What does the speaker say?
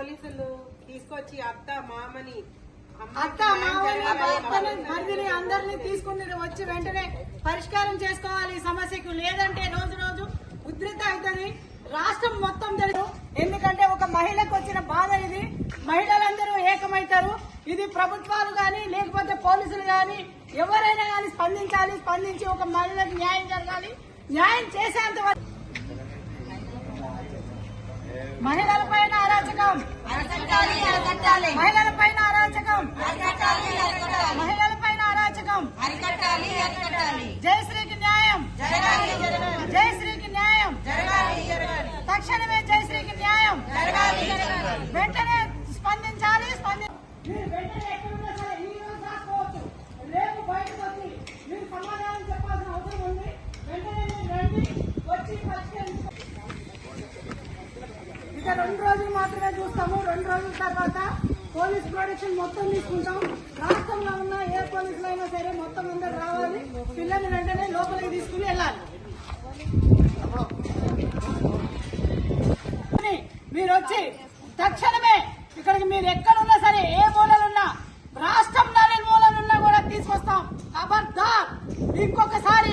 పోలీసులు తీసుకొచ్చి అత్త మామని మరిదిని అందరినీ తీసుకుని వచ్చి వెంటనే పరిష్కారం చేసుకోవాలి ఈ సమస్యకు. లేదంటే రోజు రోజు ఉధృత అవుతుంది, రాష్ట్రం మొత్తం తెలుసు. ఎందుకంటే ఒక మహిళకు వచ్చిన బాధ ఇది, మహిళలందరూ ఏకమవుతారు. ఇది ప్రభుత్వాలు గాని లేకపోతే పోలీసులు గాని ఎవరైనా గాని స్పందించాలి. స్పందించి ఒక మహిళకు న్యాయం జరగాలి. న్యాయం చేసేంత వరకు మహిళలపైన అరాచకం, మహిళలపైన అరాచకం, మహిళలపైన అరాచకం. జయశ్రీకి న్యాయం, జయశ్రీకి న్యాయం, తక్షణమే జయశ్రీకి న్యాయం వెంటనే స్పందించాలి. వెంటనే ఎక్కడున్నా సరే ఈ రోజు రాసుకోవచ్చు, రేపు బయటకు వచ్చి మీరు సమాధానం చెప్పాల్సిన అవసరం ఉంది. వెంటనే మీరు రండి, వచ్చి పరిష్కరించుకోండి. ఇక 2 రోజులు మాత్రమే చూస్తాము. 2 రోజుల తర్వాత పోలీస్ ప్రొటెక్షన్ మొత్తం తీసుకుంటాం. రాష్ట్రంలో ఉన్న ఏ పోలీసులు అయినా సరే మొత్తం అందరు రావాలి. పిల్లల్ని వెంటనే లోపలికి తీసుకుని వెళ్ళాలి. మీరు వచ్చి తక్షణమే ఇక్కడికి మీరు ఎక్కడున్నా సరే, ఏ మూలలున్నా, రాష్ట్రంలోని మూలలున్నా కూడా తీసుకొస్తాం. ఖబర్దార్ ఇంకొకసారి